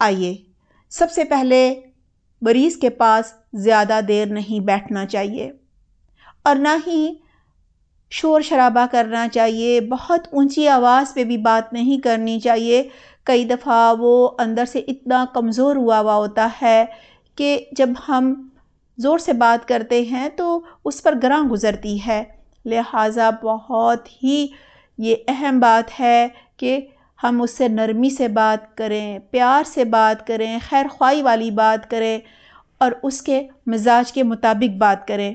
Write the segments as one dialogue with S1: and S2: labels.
S1: آئیے سب سے پہلے مریض کے پاس زیادہ دیر نہیں بیٹھنا چاہیے اور نہ ہی شور شرابہ کرنا چاہیے، بہت اونچی آواز پہ بھی بات نہیں کرنی چاہیے۔ کئی دفعہ وہ اندر سے اتنا کمزور ہوا ہوتا ہے کہ جب ہم زور سے بات کرتے ہیں تو اس پر گراں گزرتی ہے، لہٰذا بہت ہی یہ اہم بات ہے کہ ہم اس سے نرمی سے بات کریں، پیار سے بات کریں، خیر خواہی والی بات کریں اور اس کے مزاج کے مطابق بات کریں۔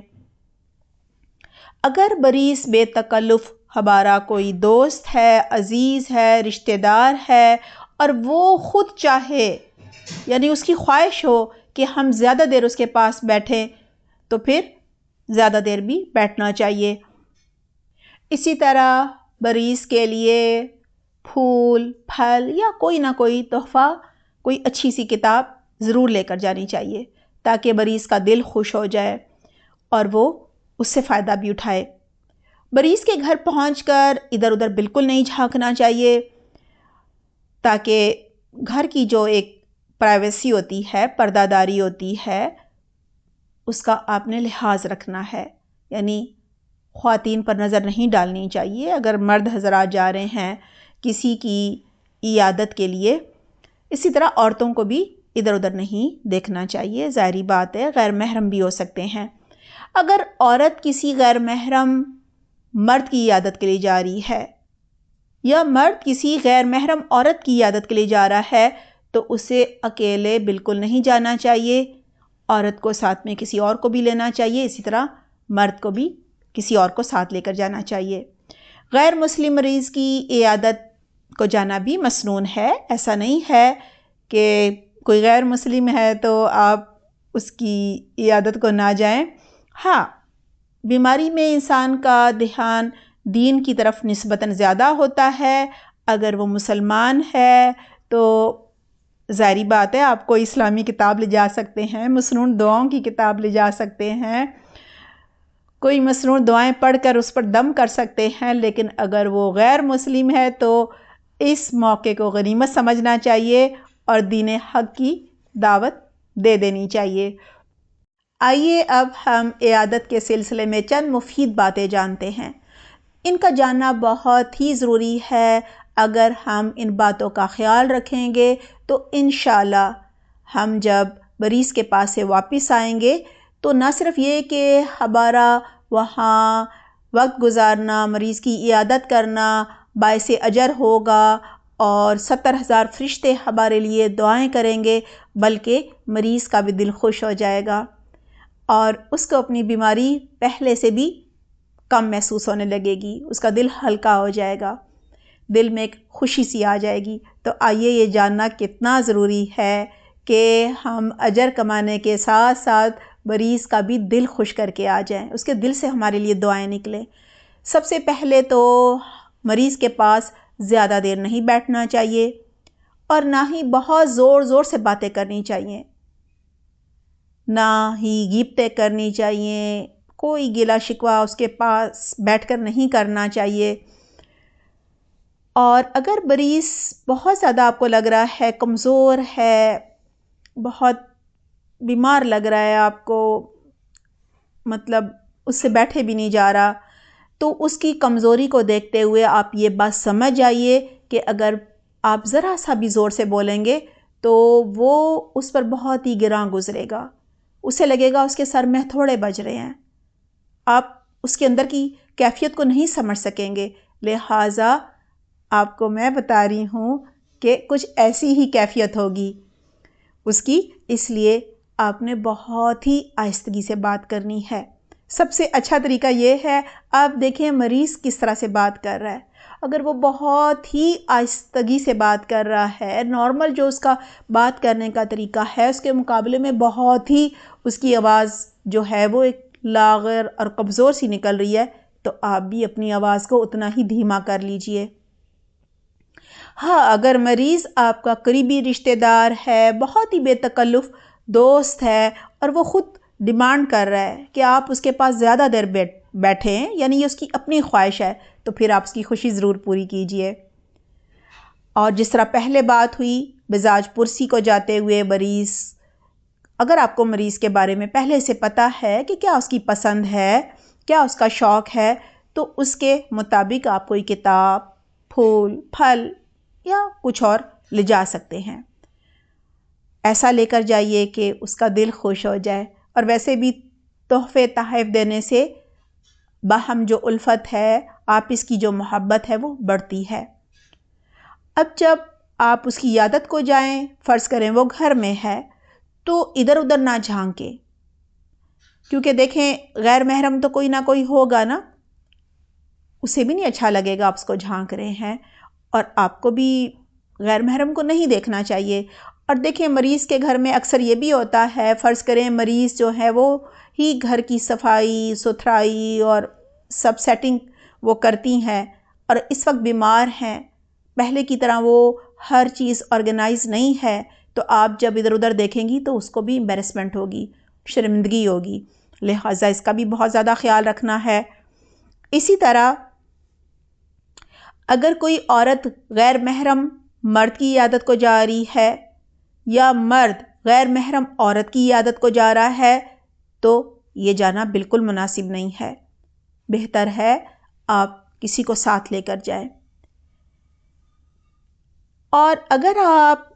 S1: اگر مریض بے تکلف ہمارا کوئی دوست ہے، عزیز ہے، رشتہ دار ہے اور وہ خود چاہے، یعنی اس کی خواہش ہو کہ ہم زیادہ دیر اس کے پاس بیٹھیں، تو پھر زیادہ دیر بھی بیٹھنا چاہیے۔ اسی طرح مریض کے لیے پھول، پھل یا کوئی نہ کوئی تحفہ، کوئی اچھی سی کتاب ضرور لے کر جانی چاہیے تاکہ مریض کا دل خوش ہو جائے اور وہ اس سے فائدہ بھی اٹھائے۔ مریض کے گھر پہنچ کر ادھر ادھر بالکل نہیں جھانکنا چاہیے تاکہ گھر کی جو ایک پرائیویسی ہوتی ہے، پردہ داری ہوتی ہے، اس کا آپ نے لحاظ رکھنا ہے، یعنی خواتین پر نظر نہیں ڈالنی چاہیے۔ اگر مرد حضرات جا رہے ہیں کسی کی عیادت کے لیے، اسی طرح عورتوں کو بھی ادھر ادھر نہیں دیکھنا چاہیے۔ ظاہری بات ہے غیر محرم بھی ہو سکتے ہیں۔ اگر عورت کسی غیر محرم مرد کی عیادت کے لیے جا رہی ہے یا مرد کسی غیر محرم عورت کی عیادت کے لیے جا رہا ہے تو اسے اکیلے بالکل نہیں جانا چاہیے، عورت کو ساتھ میں کسی اور کو بھی لینا چاہیے، اسی طرح مرد کو بھی کسی اور کو ساتھ لے کر جانا چاہیے۔ غیر مسلم مریض کی عیادت کو جانا بھی مسنون ہے، ایسا نہیں ہے کہ کوئی غیر مسلم ہے تو آپ اس کی عیادت کو نہ جائیں۔ ہاں، بیماری میں انسان کا دھیان دین کی طرف نسبتاً زیادہ ہوتا ہے۔ اگر وہ مسلمان ہے تو ظاہری بات ہے آپ کو اسلامی کتاب لے جا سکتے ہیں، مسنون دعاؤں کی کتاب لے جا سکتے ہیں، کوئی مسنون دعائیں پڑھ کر اس پر دم کر سکتے ہیں، لیکن اگر وہ غیر مسلم ہے تو اس موقع کو غنیمت سمجھنا چاہیے اور دین حق کی دعوت دے دینی چاہیے۔ آئیے اب ہم عیادت کے سلسلے میں چند مفید باتیں جانتے ہیں۔ ان کا جاننا بہت ہی ضروری ہے۔ اگر ہم ان باتوں کا خیال رکھیں گے تو انشاءاللہ ہم جب مریض کے پاس سے واپس آئیں گے تو نہ صرف یہ کہ ہمارا وہاں وقت گزارنا، مریض کی عیادت کرنا باعث اجر ہوگا اور 70,000 فرشتے ہمارے لیے دعائیں کریں گے، بلکہ مریض کا بھی دل خوش ہو جائے گا اور اس کو اپنی بیماری پہلے سے بھی کم محسوس ہونے لگے گی، اس کا دل ہلکا ہو جائے گا، دل میں ایک خوشی سی آ جائے گی۔ تو آئیے یہ جاننا کتنا ضروری ہے کہ ہم اجر کمانے کے ساتھ ساتھ مریض کا بھی دل خوش کر کے آ جائیں، اس کے دل سے ہمارے لیے دعائیں نکلیں۔ سب سے پہلے تو مریض کے پاس زیادہ دیر نہیں بیٹھنا چاہیے اور نہ ہی بہت زور زور سے باتیں کرنی چاہیے، نہ ہی غیبتیں کرنی چاہیے، کوئی گلہ شکوہ اس کے پاس بیٹھ کر نہیں کرنا چاہیے۔ اور اگر مریض بہت زیادہ آپ کو لگ رہا ہے کمزور ہے، بہت بیمار لگ رہا ہے آپ کو، مطلب اس سے بیٹھے بھی نہیں جا رہا، تو اس کی کمزوری کو دیکھتے ہوئے آپ یہ بات سمجھ جائیے کہ اگر آپ ذرا سا بھی زور سے بولیں گے تو وہ اس پر بہت ہی گراں گزرے گا، اسے لگے گا اس کے سر میں تھوڑے بج رہے ہیں، آپ اس کے اندر کی کیفیت کو نہیں سمجھ سکیں گے۔ لہٰذا آپ کو میں بتا رہی ہوں کہ کچھ ایسی ہی کیفیت ہوگی اس کی، اس لیے آپ نے بہت ہی آہستگی سے بات کرنی ہے۔ سب سے اچھا طریقہ یہ ہے، آپ دیکھیں مریض کس طرح سے بات کر رہا ہے، اگر وہ بہت ہی آہستگی سے بات کر رہا ہے، نارمل جو اس کا بات کرنے کا طریقہ ہے اس کے مقابلے میں بہت ہی اس کی آواز جو ہے وہ ایک لاغر اور کمزور سی نکل رہی ہے، تو آپ بھی اپنی آواز کو اتنا ہی دھیما کر لیجئے۔ ہاں، اگر مریض آپ کا قریبی رشتہ دار ہے، بہت ہی بے تکلف دوست ہے اور وہ خود ڈیمانڈ کر رہا ہے کہ آپ اس کے پاس زیادہ دیر بیٹھیں، یعنی یہ اس کی اپنی خواہش ہے، تو پھر آپ اس کی خوشی ضرور پوری کیجئے۔ اور جس طرح پہلے بات ہوئی بزاج پرسی کو جاتے ہوئے مریض، اگر آپ کو مریض کے بارے میں پہلے سے پتہ ہے کہ کیا اس کی پسند ہے، کیا اس کا شوق ہے، تو اس کے مطابق آپ کوئی کتاب، پھول، پھل یا کچھ اور لے جا سکتے ہیں۔ ایسا لے کر جائیے کہ اس کا دل خوش ہو جائے۔ اور ویسے بھی تحفے تحائف دینے سے باہم جو الفت ہے، آپس کی جو محبت ہے وہ بڑھتی ہے۔ اب جب آپ اس کی عیادت کو جائیں، فرض کریں وہ گھر میں ہے، تو ادھر ادھر نہ جھانکیں، کیونکہ دیکھیں غیر محرم تو کوئی نہ کوئی ہوگا نا، اسے بھی نہیں اچھا لگے گا آپ اس کو جھانک رہے ہیں، اور آپ کو بھی غیر محرم کو نہیں دیکھنا چاہیے۔ اور دیکھیں مریض کے گھر میں اکثر یہ بھی ہوتا ہے، فرض کریں مریض جو ہے وہ ہی گھر کی صفائی ستھرائی اور سب سیٹنگ وہ کرتی ہیں، اور اس وقت بیمار ہیں، پہلے کی طرح وہ ہر چیز آرگنائز نہیں ہے، تو آپ جب ادھر ادھر دیکھیں گی تو اس کو بھی امبیرسمنٹ ہوگی، شرمندگی ہوگی، لہٰذا اس کا بھی بہت زیادہ خیال رکھنا ہے۔ اسی طرح اگر کوئی عورت غیر محرم مرد کی عیادت کو جا رہی ہے یا مرد غیر محرم عورت کی عیادت کو جا رہا ہے، تو یہ جانا بالکل مناسب نہیں ہے، بہتر ہے آپ کسی کو ساتھ لے کر جائیں۔ اور اگر آپ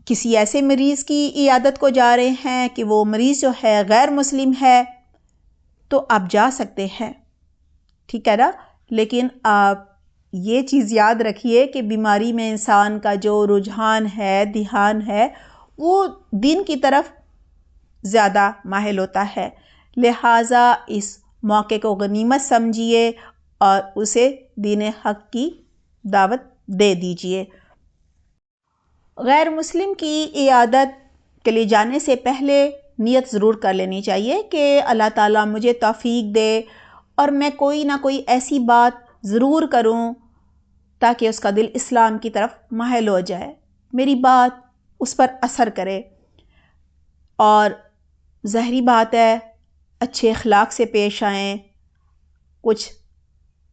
S1: کسی ایسے مریض کی عیادت کو جا رہے ہیں کہ وہ مریض جو ہے غیر مسلم ہے، تو آپ جا سکتے ہیں، ٹھیک ہے نا، لیکن آپ یہ چیز یاد رکھیے کہ بیماری میں انسان کا جو رجحان ہے، دھیان ہے، وہ دین کی طرف زیادہ مائل ہوتا ہے، لہٰذا اس موقع کو غنیمت سمجھیے اور اسے دین حق کی دعوت دے دیجیے۔ غیر مسلم کی عیادت کے لیے جانے سے پہلے نیت ضرور کر لینی چاہیے کہ اللہ تعالیٰ مجھے توفیق دے اور میں کوئی نہ کوئی ایسی بات ضرور کروں تاکہ اس کا دل اسلام کی طرف مائل ہو جائے، میری بات اس پر اثر کرے۔ اور ظاہری بات ہے اچھے اخلاق سے پیش آئیں، کچھ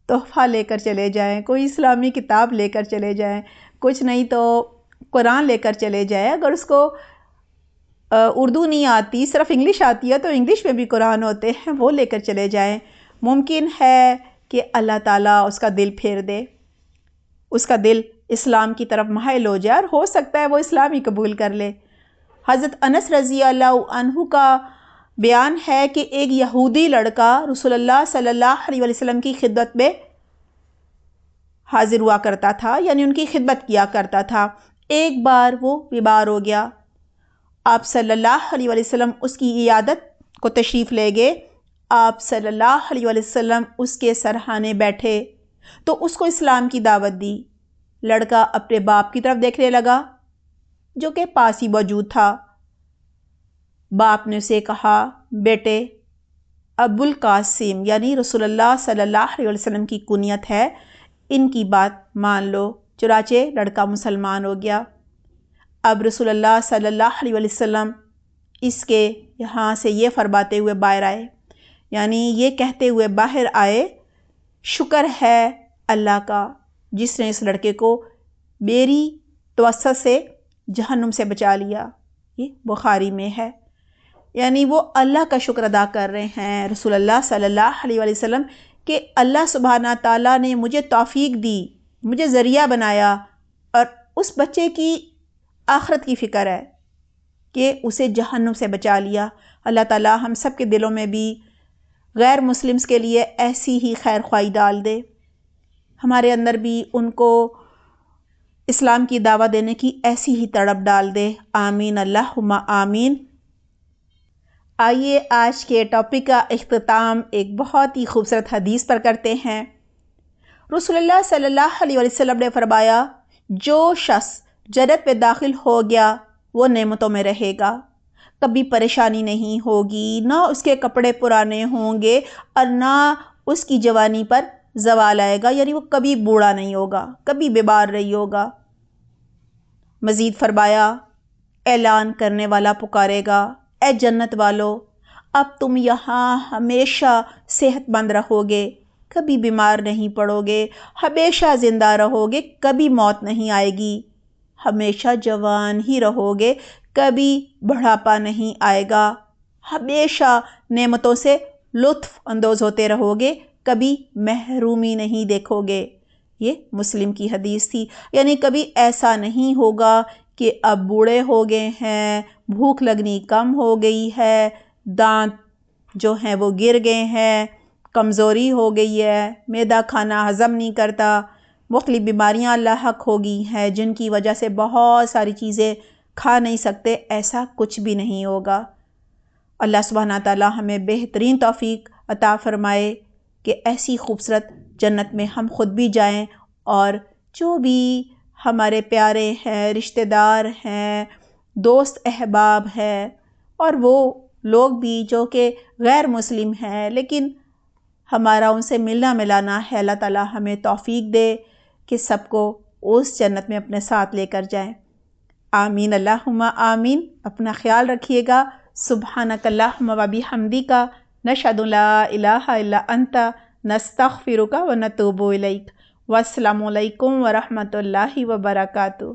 S1: تحفہ لے کر چلے جائیں، کوئی اسلامی کتاب لے کر چلے جائیں، کچھ نہیں تو قرآن لے کر چلے جائیں۔ اگر اس کو اردو نہیں آتی، صرف انگلش آتی ہے، تو انگلش میں بھی قرآن ہوتے ہیں، وہ لے کر چلے جائیں۔ ممکن ہے کہ اللہ تعالیٰ اس کا دل پھیر دے، اس کا دل اسلام کی طرف مائل ہو جائے، اور ہو سکتا ہے وہ اسلام ہی قبول کر لے۔ حضرت انس رضی اللہ عنہ کا بیان ہے کہ ایک یہودی لڑکا رسول اللہ صلی اللہ علیہ وسلم کی خدمت میں حاضر ہوا کرتا تھا، یعنی ان کی خدمت کیا کرتا تھا۔ ایک بار وہ بیمار ہو گیا، آپ صلی اللہ علیہ وسلم اس کی عیادت کو تشریف لے گئے، آپ صلی اللہ علیہ وسلم اس کے سرہانے بیٹھے تو اس کو اسلام کی دعوت دی۔ لڑکا اپنے باپ کی طرف دیکھنے لگا جو کہ پاس ہی موجود تھا۔ باپ نے اسے کہا، بیٹے ابو القاسم یعنی رسول اللہ صلی اللہ علیہ وسلم کی کنیت ہے، ان کی بات مان لو۔ چنانچہ لڑکا مسلمان ہو گیا۔ اب رسول اللہ صلی اللہ علیہ وسلم اس کے یہاں سے یہ فرماتے ہوئے باہر آئے، یعنی یہ کہتے ہوئے باہر آئے، شکر ہے اللہ کا جس نے اس لڑکے کو میری توسط سے جہنم سے بچا لیا۔ یہ بخاری میں ہے، یعنی وہ اللہ کا شکر ادا کر رہے ہیں رسول اللہ صلی اللہ علیہ وسلم کہ اللہ سبحانہ تعالیٰ نے مجھے توفیق دی، مجھے ذریعہ بنایا، اور اس بچے کی آخرت کی فکر ہے کہ اسے جہنم سے بچا لیا۔ اللہ تعالیٰ ہم سب کے دلوں میں بھی غیر مسلمز کے لیے ایسی ہی خیر خواہی ڈال دے، ہمارے اندر بھی ان کو اسلام کی دعوت دینے کی ایسی ہی تڑپ ڈال دے، آمین اللہم آمین۔ آئیے آج کے ٹاپک کا اختتام ایک بہت ہی خوبصورت حدیث پر کرتے ہیں۔ رسول اللہ صلی اللہ علیہ وسلم نے فرمایا، جو شخص جنت میں داخل ہو گیا وہ نعمتوں میں رہے گا، کبھی پریشانی نہیں ہوگی، نہ اس کے کپڑے پرانے ہوں گے اور نہ اس کی جوانی پر زوال آئے گا، یعنی وہ کبھی بوڑھا نہیں ہوگا، کبھی بیمار نہیں ہوگا۔ مزید فرمایا، اعلان کرنے والا پکارے گا، اے جنت والو، اب تم یہاں ہمیشہ صحت مند رہو گے، کبھی بیمار نہیں پڑو گے، ہمیشہ زندہ رہو گے، کبھی موت نہیں آئے گی۔ ہمیشہ جوان ہی رہو گے، کبھی بڑھاپا نہیں آئے گا، ہمیشہ نعمتوں سے لطف اندوز ہوتے رہو گے، کبھی محرومی نہیں دیکھو گے۔ یہ مسلم کی حدیث تھی۔ یعنی کبھی ایسا نہیں ہوگا کہ اب بوڑھے ہو گئے ہیں، بھوک لگنی کم ہو گئی ہے، دانت جو ہیں وہ گر گئے ہیں، کمزوری ہو گئی ہے، معدہ کھانا ہضم نہیں کرتا، مختلف بیماریاں لاحق ہو گئی ہیں جن کی وجہ سے بہت ساری چیزیں کھا نہیں سکتے، ایسا کچھ بھی نہیں ہوگا۔ اللہ سبحانہ تعالیٰ ہمیں بہترین توفیق عطا فرمائے کہ ایسی خوبصورت جنت میں ہم خود بھی جائیں، اور جو بھی ہمارے پیارے ہیں، رشتہ دار ہیں، دوست احباب ہیں، اور وہ لوگ بھی جو کہ غیر مسلم ہیں لیکن ہمارا ان سے ملنا ملانا ہے، اللہ تعالیٰ ہمیں توفیق دے کہ سب کو اس جنت میں اپنے ساتھ لے کر جائیں۔ آمین اللہم آمین۔ اپنا خیال رکھیے گا۔ سبحانک اللہم و بحمدک، نشہد لا الہ الا انت، نستغفرک و نتوب الیک۔ والسلام علیکم ورحمۃ اللہ وبرکاتہ۔